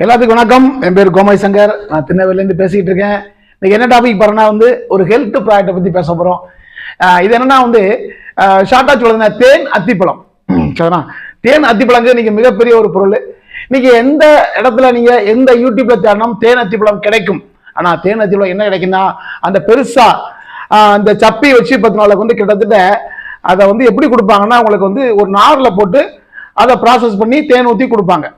எல்லாத்துக்கும் வணக்கம். என் பேர் கோமதி சங்கர். நான் திருநெல்வேலியிலேருந்து பேசிக்கிட்டு இருக்கேன். இன்னைக்கு என்ன டாபிக் பாருன்னா ஒரு ஹெல்த் ப்ராடக்ட்டை பற்றி பேச போகிறோம். இது என்னன்னா ஷார்ட்டா சொல்லுங்க, தேன் அத்திப்பழம். சரிண்ணா, தேன் அத்திப்பழங்க இன்னைக்கு மிகப்பெரிய ஒரு பொருள். இன்னைக்கு எந்த இடத்துல நீங்க எந்த யூடியூப்ல தேடணும் தேன் அத்திப்பழம் கிடைக்கும். ஆனா தேன் அத்திப்பழம் என்ன கிடைக்குன்னா, அந்த பெருசா அந்த சப்பி வச்சு 10 நாளுக்கு கிட்டத்தட்ட அதை எப்படி கொடுப்பாங்கன்னா, உங்களுக்கு ஒரு நார்ல போட்டு அதை ப்ராசஸ் பண்ணி தேன் ஊற்றி கொடுப்பாங்க.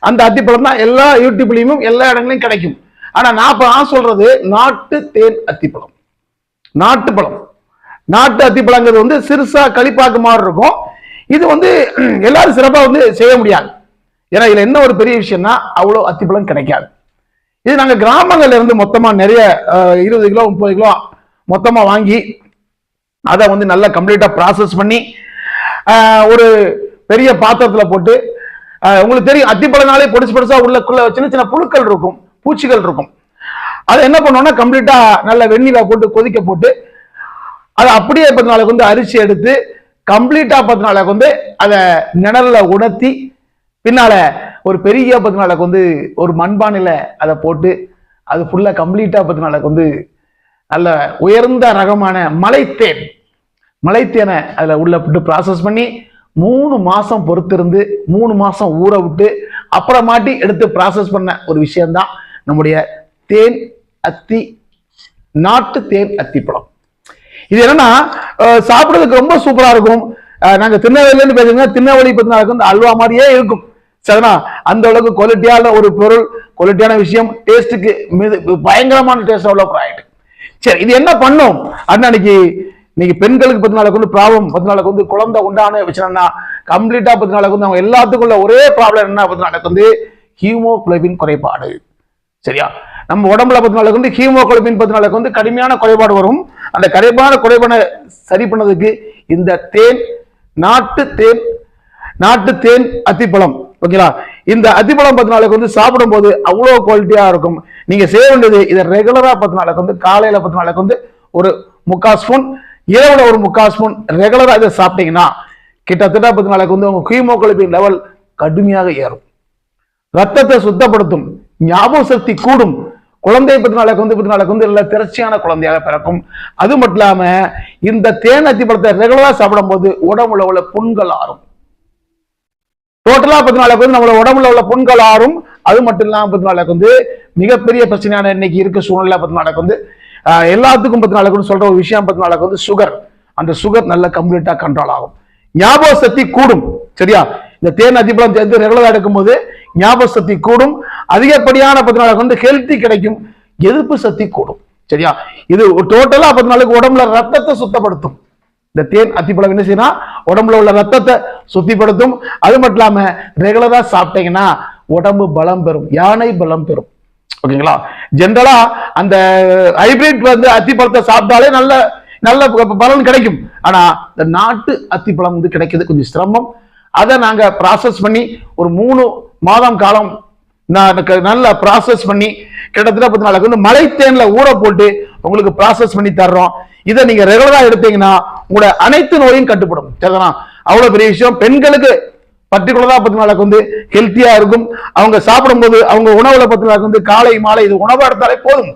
அந்த அத்திப்பழம் தான் எல்லா யூடியூப்லயும் எல்லா இடங்களையும் கிடைக்கும். ஆனா நான் சொல்றது நாட்டு தேன் அத்திப்பழம். நாட்டு அத்திப்பழங்கிறது சிறுசா களிப்பாக்கு மாதிரி இருக்கும். இது எல்லாரும் சிறப்பா செய்ய முடியாது. ஏன்னா இதுல என்ன ஒரு பெரிய விஷயம்னா, அவ்வளவு அத்திப்பழம் கிடைக்காது. இது நாங்க கிராமங்கள்ல இருந்து மொத்தமா நிறைய 20 கிலோ 30 கிலோ மொத்தமா வாங்கி அதை நல்லா கம்ப்ளீட்டா ப்ராசஸ் பண்ணி ஒரு பெரிய பாத்திரத்துல போட்டு, உங்களுக்கு தெரியும் அத்திப்பழனாலே பொடிசா உள்ளக்குள்ள சின்ன சின்ன புழுக்கள் இருக்கும், பூச்சிகள் இருக்கும். அதை என்ன பண்ணோம்னா கம்ப்ளீட்டா நல்ல வெந்நீரை போட்டு கொதிக்க போட்டு அதை அப்படியே 10 நாளுக்கு அரிசி எடுத்து கம்ப்ளீட்டா 10 நாளுக்கு அதை நிழல்ல உணர்த்தி பின்னால ஒரு பெரிய 10 நாளுக்கு ஒரு மண்பானையில அதை போட்டு அது ஃபுல்லா கம்ப்ளீட்டா 10 நாளுக்கு நல்ல உயர்ந்த ரகமான மலைத்தேனை அதுல உள்ள போட்டு ப்ராசஸ் பண்ணி 3 மாசம் பொறுத்திருந்து 3 மாசம் ஊற விட்டு அப்புறமாட்டி எடுத்து ப்ராசஸ் பண்ண ஒரு விஷயம்தான் நம்முடைய நாட்டு தேன் அத்திப்பழம். இது என்னன்னா சாப்பிடுறதுக்கு ரொம்ப சூப்பரா இருக்கும். நாங்க திருநெல்வேலியிலிருந்து பேசுங்க, திருநெல்வேலி 10 நாளுக்கு அல்வா மாதிரியே இருக்கும். சரிண்ணா, அந்த அளவுக்கு குவாலிட்டியான ஒரு பொருள், குவாலிட்டியான விஷயம், டேஸ்ட்டுக்கு பயங்கரமான டேஸ்ட் உள்ள ப்ராடக்ட். சரி, இது என்ன பண்ணும் அன்னைக்கு பெண்களுக்கு 10 நாளுக்கு ப்ராப்ளம், 10 நாளுக்கு குழந்தை உண்டான விஷயம்னா கம்ப்ளீட்டா 10 நாளுக்கு அவங்க எல்லாத்துக்குள்ள ஒரே ப்ராப்ளம் என்ன, 10 நாளுக்கு ஹீமோகுளோபின் குறைபாடு. சரியா, நம்ம உடம்புல 10 நாளுக்கு ஹீமோகுளோபின் 10 நாளுக்கு கடுமையான குறைபாடு வரும். அந்த குறைபாடை சரி பண்ணதுக்கு இந்த நாட்டு தேன் அத்திப்பழம், ஓகேங்களா, இந்த அத்திப்பழம் 10 நாளுக்கு சாப்பிடும் போது அவ்வளவு குவாலிட்டியா இருக்கும். நீங்க செய்ய வேண்டியது, இதை ரெகுலரா 10 நாளுக்கு காலையில 10 நாளுக்கு ஒரு 3/4 ஸ்பூன், இரவுல ஒரு 3/4 ஸ்பூன் ரெகுலரா இதை சாப்பிட்டீங்கன்னா கிட்டத்தட்ட 10 நாளுக்கு உங்க ஹீமோகுளோபின் லெவல் கடுமையாக ஏறும். ரத்தத்தை சுத்தப்படுத்தும், ஞாபக சக்தி கூடும், குழந்தை 10 நாளுக்கு நல்ல திரட்சியான குழந்தையாக பிறக்கும். அது மட்டும் இல்லாம இந்த தேன் அத்திப்பழத்தை ரெகுலரா சாப்பிடும் போது உடம்புல உள்ள புண்கள் ஆறும். டோட்டலா 10 நாளுக்கு நம்மளோட உடம்புல உள்ள புண்கள் ஆறும். அது மட்டும் இல்லாம 10 நாளுக்கு மிகப்பெரிய பிரச்சனையான இன்னைக்கு இருக்க சூழ்நிலை 10 நாளுக்கு எல்லாத்துக்கும் 10 நாளுக்கு சொல்ற ஒரு விஷயம், 10 நாளுக்கு சுகர், அந்த சுகர் நல்ல கம்ப்ளீட்டா கண்ட்ரோல் ஆகும். ஞாபக சக்தி கூடும். சரியா, இந்த தேன் அத்திப்பழம் சேர்த்து ரெகுலரா எடுக்கும்போது ஞாபக சக்தி கூடும், அதிகப்படியான 10 நாளுக்கு ஹெல்த்தி கிடைக்கும், எதிர்ப்பு சக்தி கூடும். சரியா, இது டோட்டலா 10 நாளுக்கு உடம்புல ரத்தத்தை சுத்தப்படுத்தும். இந்த தேன் அத்திப்பழம் என்ன செய்யணும், உடம்புல உள்ள ரத்தத்தை சுத்திப்படுத்தும். அது மட்டும் இல்லாம ரெகுலரா சாப்பிட்டீங்கன்னா உடம்பு பலம் பெறும், யானை பலம் பெறும். ஓகேங்களா, ஜென்ரலா அந்த ஹைபிரிட் அத்திப்பழத்தை சாப்பிட்டாலே நல்ல நல்ல பலன் கிடைக்கும். ஆனா இந்த நாட்டு அத்திப்பழம் கிடைக்கிறது கொஞ்சம் சிரமம். அதை நாங்க ப்ராசஸ் பண்ணி ஒரு 3 மாதம் காலம் நல்ல ப்ராசஸ் பண்ணி கிட்டத்தட்ட 10 நாளுக்கு மலைத்தேன்ல ஊற போட்டு உங்களுக்கு ப்ராசஸ் பண்ணி தர்றோம். இதை நீங்க ரெகுலரா எடுத்தீங்கன்னா உங்களோட அனைத்து நோயும் கட்டுப்படும். சரிதானா, அவ்வளவு பெரிய விஷயம். பெண்களுக்கு பர்டிகுலரா 10 நாளுக்கு ஹெல்த்தியா இருக்கும். அவங்க சாப்பிடும் போது அவங்க உணவுல 10 நாளுக்கு காலை மாலை இது உணவு எடுத்தாலே போதும்.